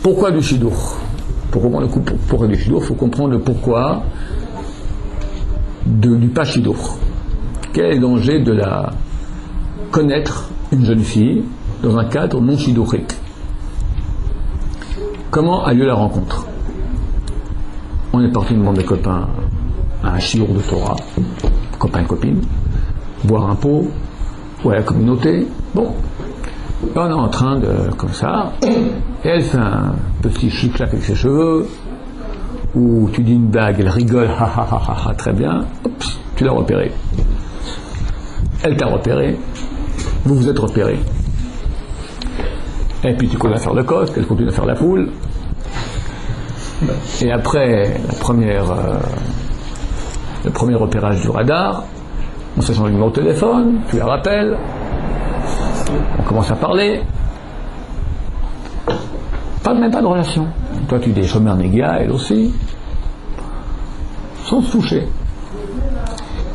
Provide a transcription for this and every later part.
Pourquoi du Shidour? Pour comprendre le pourquoi du Shidour, il faut comprendre le pourquoi du pas Shidour. Quel est le danger de la connaître une jeune fille dans un cadre non shidourique? Comment a lieu la rencontre? On est parti une bande de copains à un shiur de Torah, copains et copines, boire un pot, ou à la communauté. Bon, on est en train de, comme ça, et elle fait un petit chic-clac avec ses cheveux, ou tu dis une blague, elle rigole, ha ha ha ha ha, très bien, hop, tu l'as repéré. Elle t'a repéré, vous vous êtes repéré. Et puis tu continues à faire le coste, elle continue à faire la foule. Et après le premier repérage du radar, on s'échange le numéro de téléphone, tu la rappelles, on commence à parler. Même pas de relation. Toi tu dis chômeur négia, elle aussi. Sans se toucher.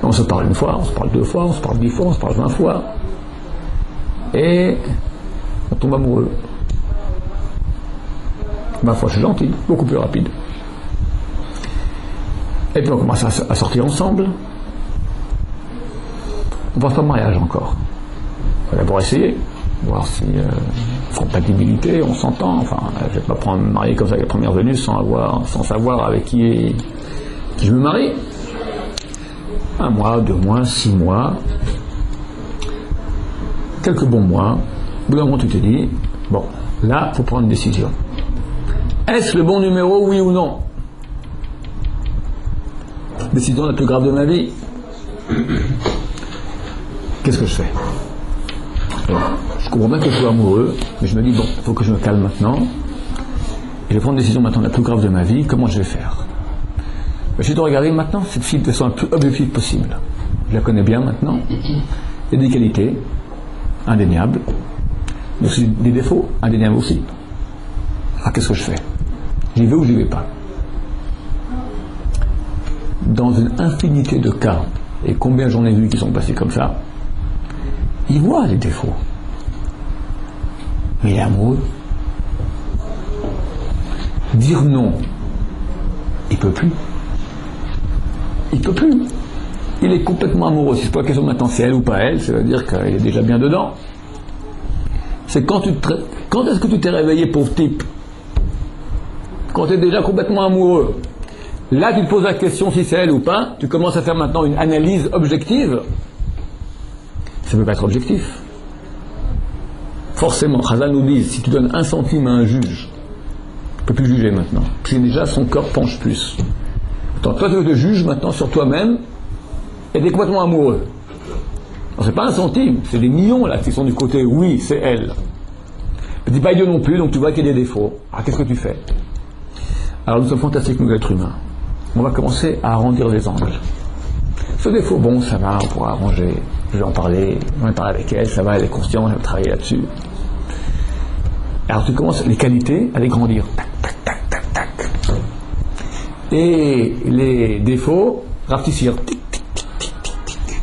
On se parle une fois, on se parle deux fois, on se parle 10 fois, on se parle 20 fois. Et on tombe amoureux. 20 fois c'est gentil, beaucoup plus rapide. Et puis on commence à sortir ensemble. On pense pas au mariage encore. On va d'abord essayer, voir si compatibilité, on s'entend. Enfin, je vais pas prendre marier comme ça à la première venue sans savoir avec qui je me marie. 1 mois, 2 mois, 6 mois, quelques bons mois. Au bout d'un moment, tu te dis, bon, là, il faut prendre une décision. Est-ce le bon numéro, oui ou non? Décision la plus grave de ma vie. Qu'est-ce que je fais? Je comprends bien que je sois amoureux, mais je me dis, bon, il faut que je me calme maintenant. Et je vais prendre une décision maintenant la plus grave de ma vie. Comment je vais faire? Je dois regarder maintenant cette fille de façon la plus objective possible. Je la connais bien maintenant. Il y a des qualités indéniables, mais aussi des défauts indéniables aussi. Alors qu'est-ce que je fais? J'y vais ou j'y vais pas? Dans une infinité de cas, et combien j'en ai vu qui sont passés comme ça, il voit les défauts. Mais il est amoureux. Dire non, il peut plus. Il peut plus. Il est complètement amoureux. Si c'est pas la question maintenant c'est elle ou pas elle, ça veut dire qu'il est déjà bien dedans. C'est quand est-ce que tu t'es réveillé, pauvre type? Quand tu es déjà complètement amoureux. Là, tu te poses la question si c'est elle ou pas. Tu commences à faire maintenant une analyse objective. Ça ne peut pas être objectif. Forcément, Chazal nous dit, si tu donnes 1 centime à un juge, tu ne peux plus juger maintenant. Parce que déjà, son corps penche plus. Toi, tu te juges maintenant sur toi-même et tu es complètement amoureux. C'est pas 1 centime, c'est des millions là qui sont du côté oui, c'est elle. Ne dis pas Dieu non plus, donc tu vois qu'il y a des défauts. Alors qu'est-ce que tu fais? Alors nous sommes fantastiques, nous êtres humains. On va commencer à arrondir les angles. Ce défaut, bon, ça va, on pourra arranger. Je vais en parler, on va parler avec elle, ça va, elle est consciente, elle va travailler là-dessus. Alors tu commences les qualités à les grandir. Tac, tac, tac, tac, tac. Et les défauts, rapetissir. Tic, tic, tic, tic, tic, tic.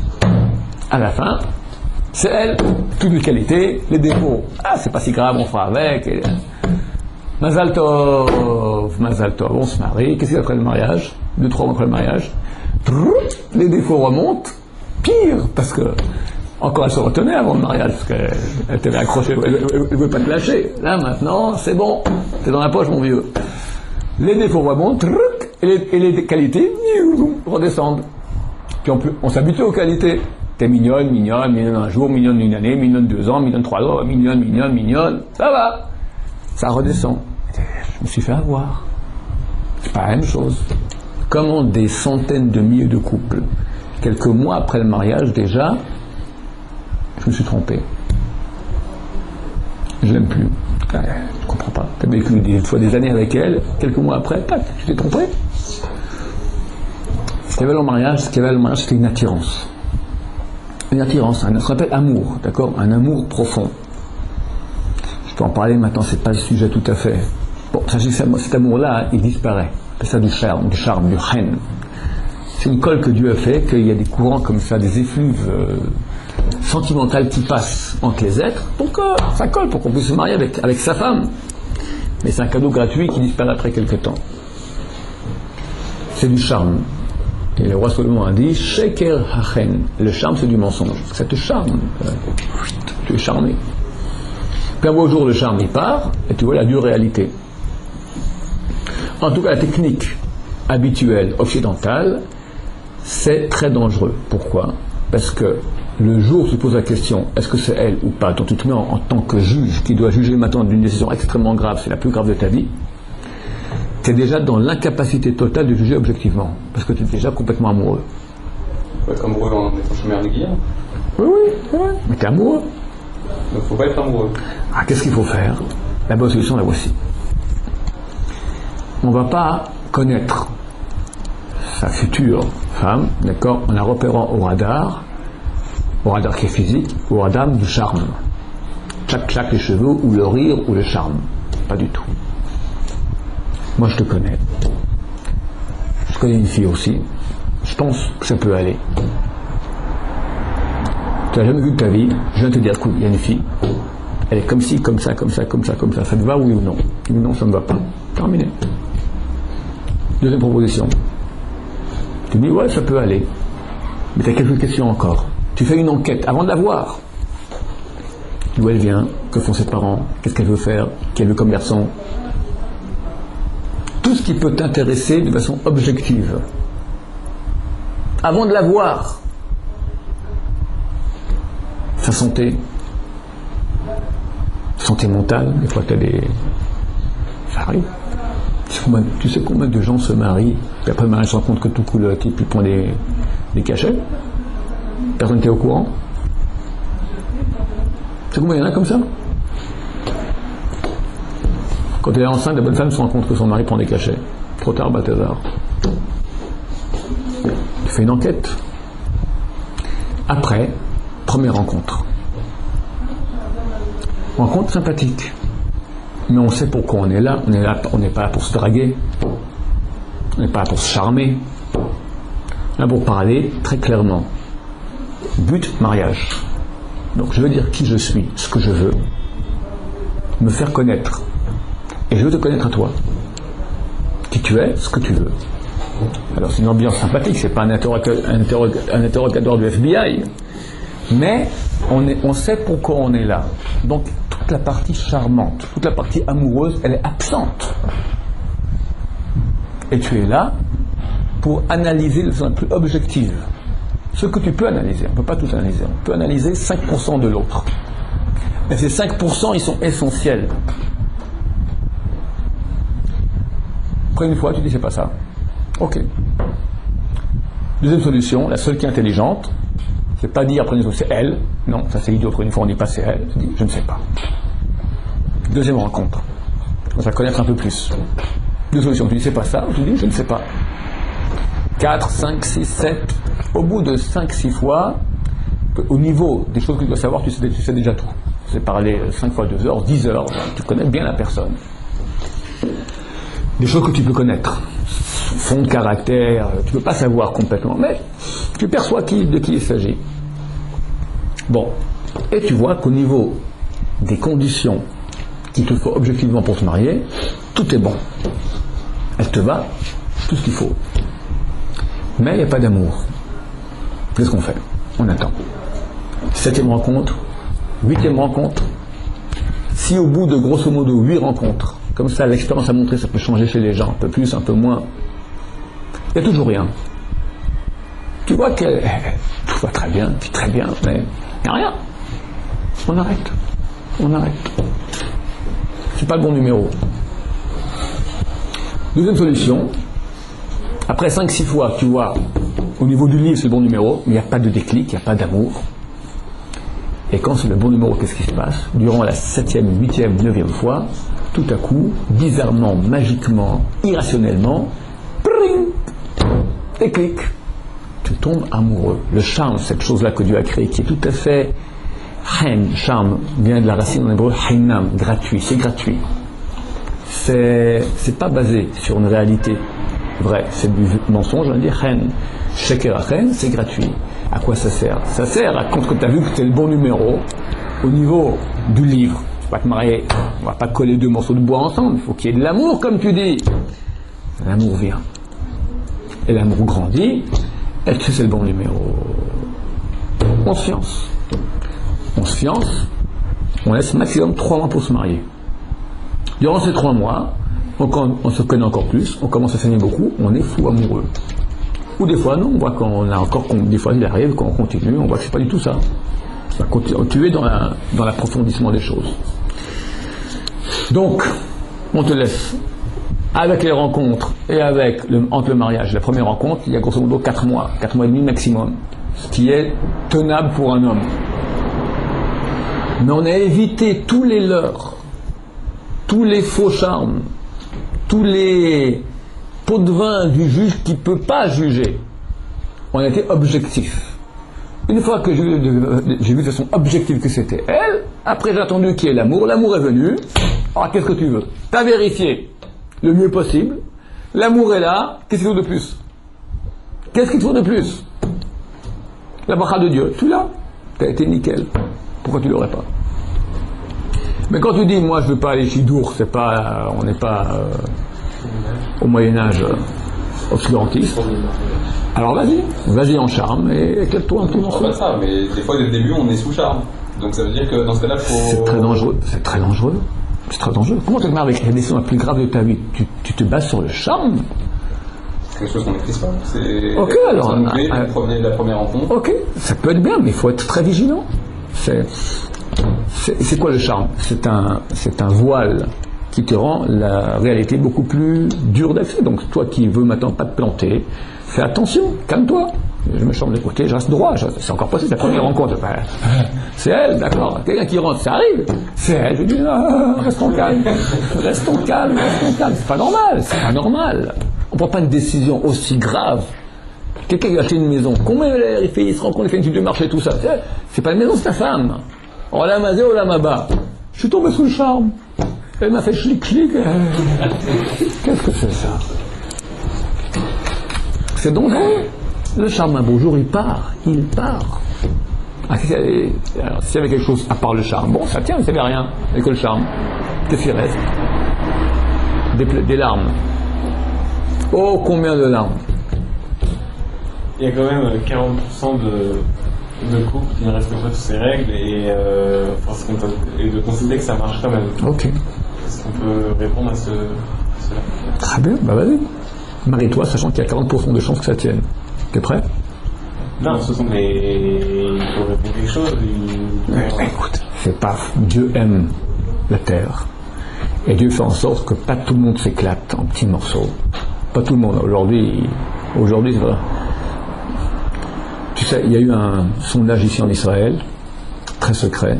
À la fin, c'est elle, toutes les qualités, les défauts. Ah, c'est pas si grave, on fera avec. Et... Mazal Tov, on se marie. Qu'est-ce qu'il y a après le mariage? 2-3 mois après le mariage. Les défauts remontent. Pire, parce que encore elle se retenait avant le mariage, parce qu'elle t'avait accroché, elle ne veut pas te lâcher. Là maintenant, c'est bon, t'es dans la poche mon vieux. Les défauts remontent, et les qualités redescendent. Puis on s'habitue aux qualités. T'es mignonne un jour, mignonne une année, mignonne 2 ans, mignonne 3 ans, mignonne, ça va. Ça redescend. Je me suis fait avoir. C'est pas la même chose. Comment des centaines de milliers de couples, quelques mois après le mariage déjà, je me suis trompé. Je l'aime plus. Je comprends pas. Tu as vécu des fois des années avec elle, quelques mois après, tac, tu t'es trompé. Ce qu'il y avait dans le mariage, c'était une attirance. Une attirance, ce qu'on appelle amour, d'accord? Un amour profond. Je peux en parler maintenant, c'est pas le sujet tout à fait. Bon, sachez que cet amour-là, il disparaît. C'est ça du charme, du chen. C'est une colle que Dieu a fait, qu'il y a des courants comme ça, des effluves sentimentales qui passent entre les êtres, pour que ça colle, pour qu'on puisse se marier avec sa femme. Mais c'est un cadeau gratuit qui disparaît après quelques temps. C'est du charme. Et le roi Salomon a dit Sheker hachen. Le charme, c'est du mensonge. Ça te charme. Tu es charmé. Puis un beau jour, le charme il part, et tu vois la dure réalité. En tout cas, la technique habituelle occidentale, c'est très dangereux. Pourquoi? Parce que le jour où tu poses la question, est-ce que c'est elle ou pas, dont tu te mets en tant que juge, qui doit juger maintenant d'une décision extrêmement grave, c'est la plus grave de ta vie, tu es déjà dans l'incapacité totale de juger objectivement, parce que tu es déjà complètement amoureux. Faut être amoureux en étant chômeur de guerre. Oui, mais tu es amoureux. Donc faut pas être amoureux. Ah, qu'est-ce qu'il faut faire? La bonne solution, la voici. On ne va pas connaître sa future femme, d'accord, en la repérant au radar qui est physique, au radar du charme. Tchac, les cheveux, ou le rire, ou le charme. Pas du tout. Moi, je te connais. Je connais une fille aussi. Je pense que ça peut aller. Tu n'as jamais vu de ta vie, je viens de te dire, écoute, il y a une fille, elle est comme ci, comme ça, comme ça, comme ça, comme ça. Ça te va, oui ou non? Oui ou non, ça ne me va pas. Terminé. Deuxième proposition. Tu dis, ouais, ça peut aller. Mais tu as quelques questions encore. Tu fais une enquête avant de la voir. D'où elle vient, que font ses parents, qu'est-ce qu'elle veut faire, qu'elle veut comme garçon. Tout ce qui peut t'intéresser de façon objective. Avant de la voir. Sa santé. Santé mentale, des fois tu as des... Ça arrive. Tu sais combien de gens se marient, puis après le mariage se rend compte que tout coulotte, et puis prend des cachets. Personne n'était au courant. Tu sais combien il y en a comme ça? Quand elle est enceinte, la bonne femme se rend compte que son mari prend des cachets. Trop tard, Balthazar. Tu fais une enquête. Après, première rencontre. Rencontre sympathique. Mais on sait pourquoi on est là. On n'est pas là pour se draguer. On n'est pas là pour se charmer. On est là pour parler très clairement. But, mariage. Donc je veux dire qui je suis, ce que je veux. Me faire connaître. Et je veux te connaître à toi. Qui tu es, ce que tu veux. Alors c'est une ambiance sympathique, c'est pas un interrogatoire du FBI. Mais on sait pourquoi on est là. Donc toute la partie charmante, toute la partie amoureuse, elle est absente. Et tu es là pour analyser de façon la plus objective. Ce que tu peux analyser, on ne peut pas tout analyser. On peut analyser 5% de l'autre. Mais ces 5%, ils sont essentiels. Après une fois, tu dis c'est pas ça. Ok. Deuxième solution, la seule qui est intelligente, c'est pas dire après une fois c'est elle. Non, ça c'est idiot. Après une fois on dit pas c'est elle. Tu dis je ne sais pas. Deuxième rencontre. Tu commences à connaître un peu plus. Deux solutions. Tu dis c'est pas ça. Tu dis je ne sais pas. 4, 5, 6, 7. Au bout de 5-6 fois, au niveau des choses que tu dois savoir, tu sais déjà tout. Tu sais parler 5 fois 2 heures, 10 heures. Tu connais bien la personne. Des choses que tu peux connaître. Fond de caractère, tu ne peux pas savoir complètement, mais tu perçois de qui il s'agit. Bon, et tu vois qu'au niveau des conditions qu'il te faut objectivement pour te marier, tout est bon. Elle te va, tout ce qu'il faut. Mais il n'y a pas d'amour. Qu'est-ce qu'on fait? On attend. 7e rencontre, 8e rencontre. Si au bout de grosso modo 8 rencontres, comme ça l'expérience a montré, ça peut changer chez les gens, un peu plus, un peu moins, il n'y a toujours rien. Tu vois que tout va très bien, puis très bien, mais il n'y a rien. On arrête. C'est pas le bon numéro. Deuxième solution, après 5-6 fois, tu vois, au niveau du livre c'est le bon numéro, mais il n'y a pas de déclic, il n'y a pas d'amour. Et quand c'est le bon numéro, qu'est-ce qui se passe? Durant la 7e, 8e, 9e fois, tout à coup, bizarrement, magiquement, irrationnellement, déclic. Tu tombes amoureux. Le charme, cette chose-là que Dieu a créée, qui est tout à fait charme, vient de la racine en hébreu hainam, gratuit, c'est gratuit. C'est pas basé sur une réalité vraie, c'est du mensonge, on dit sheker c'est gratuit. À quoi ça sert? Ça sert à quand tu as vu que tu es le bon numéro au niveau du livre. va te marier, on va pas coller deux morceaux de bois ensemble, il faut qu'il y ait de l'amour, comme tu dis. L'amour vient. Et l'amour grandit, et tu sais, c'est le bon numéro. On se fiance. On se fiance, on laisse maximum 3 mois pour se marier. Durant ces 3 mois, on se connaît encore plus, on commence à s'aimer beaucoup, on est fou amoureux. Ou des fois, non, on voit qu'on a encore, des fois il arrive, quand on continue, on voit que c'est pas du tout ça. Tu es dans l'approfondissement des choses. Donc, on te laisse avec les rencontres et entre le mariage et la première rencontre, il y a grosso modo 4 mois et demi maximum, ce qui est tenable pour un homme. Mais on a évité tous les leurres, tous les faux charmes, tous les pots de vin du juge qui ne peut pas juger. On a été objectif. Une fois que j'ai vu de façon objective que c'était elle, après j'ai attendu qu'il y ait l'amour est venu. Alors qu'est-ce que tu veux? Tu as vérifié le mieux possible, l'amour est là, qu'est-ce qu'il faut de plus? Qu'est-ce qu'il faut de plus? La bracha de Dieu, tu l'as, tu as été nickel. Pourquoi tu l'aurais pas? Mais quand tu dis, moi je ne veux pas aller chidour, on n'est pas au Moyen-Âge obscurantiste, alors vas-y en charme et éclate-toi un petit morceau. Pas ça, mais des fois dès le début on est sous charme. Donc ça veut dire que dans ce cas-là, faut. C'est très dangereux. C'est très dangereux. Comment tu te marres avec la décision la plus grave de ta vie? Tu te bases sur le charme? C'est quelque chose qu'on maîtrise pas. C'est. Ok, alors. La première rencontre. Ok, ça peut être bien, mais il faut être très vigilant. C'est quoi le charme? C'est un voile qui te rend la réalité beaucoup plus dure d'accès. Donc toi qui veux maintenant pas te planter, fais attention, calme-toi. Je me change de côté, je reste droit. C'est encore possible, c'est la première rencontre. C'est elle, d'accord. Quelqu'un qui rentre, ça arrive. C'est elle. Je dis, restons calmes. Restons calmes. C'est pas normal. On prend pas une décision aussi grave. Quelqu'un qui a acheté une maison, combien il se rend compte, il fait une étude de marché, tout ça. C'est pas une maison, c'est ta femme. Oh la mazé, oh la maba. Je suis tombé sous le charme. Elle m'a fait chlic. Qu'est-ce que c'est ça? C'est dangereux. Le charme, un beau jour, il part. Alors, s'il y avait quelque chose à part le charme, bon, ça tient, il n'y avait rien. Il n'y a que le charme. Qu'est-ce qu'il reste? Des larmes. Oh, combien de larmes? Il y a quand même 40% de couples qui ne respectent pas toutes ces règles et de considérer que ça marche quand même. Ok. Est-ce qu'on peut répondre à cela? Très bien, vas-y. Marie-toi, sachant qu'il y a 40% de chances que ça tienne. T'es prêt? Non, ce sont des. Il faut répondre quelque chose. Écoute, c'est pas. Dieu aime la terre. Et Dieu fait en sorte que pas tout le monde s'éclate en petits morceaux. Pas tout le monde. Aujourd'hui, c'est vrai. Tu sais, il y a eu un sondage ici en Israël, très secret.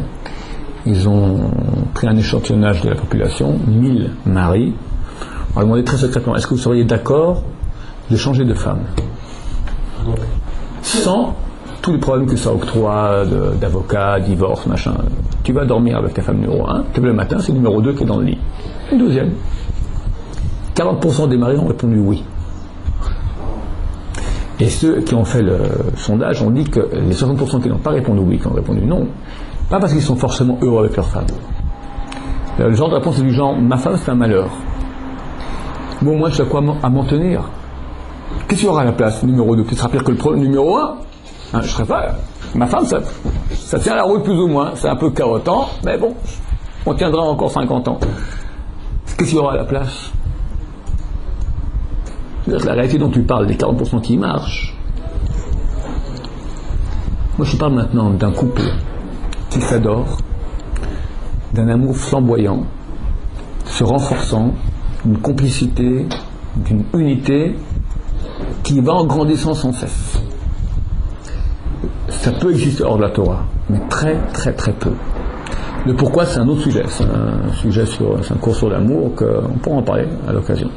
Ils ont pris un échantillonnage de la population, 1000 maris. On leur a demandé très secrètement, est-ce que vous seriez d'accord de changer de femme? Sans tous les problèmes que ça octroie, d'avocat, divorce, machin. Tu vas dormir avec ta femme numéro 1, tu te lèves le matin, c'est numéro 2 qui est dans le lit. Une deuxième. 40% des maris ont répondu oui. Et ceux qui ont fait le sondage ont dit que les 60% qui n'ont pas répondu oui, qui ont répondu non, pas parce qu'ils sont forcément heureux avec leur femme. Le genre de réponse est du genre, ma femme c'est un malheur. Bon, moi je sais à quoi à m'en tenir. Qu'est-ce qu'il y aura à la place, numéro 2? Qui sera pire que le numéro 1? Je serais pas. Ma femme, ça tient la route plus ou moins. C'est un peu carotant, mais bon, on tiendra encore 50 ans. Qu'est-ce qu'il y aura à la place? La réalité dont tu parles, les 40% qui marchent. Moi je parle maintenant d'un couple qui s'adore, d'un amour flamboyant, se renforçant, d'une complicité, d'une unité qui va en grandissant sans cesse. Ça peut exister hors de la Torah, mais très très très peu. Le pourquoi, c'est un autre sujet. C'est un cours sur l'amour qu'on pourra en parler à l'occasion.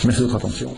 Merci de votre attention.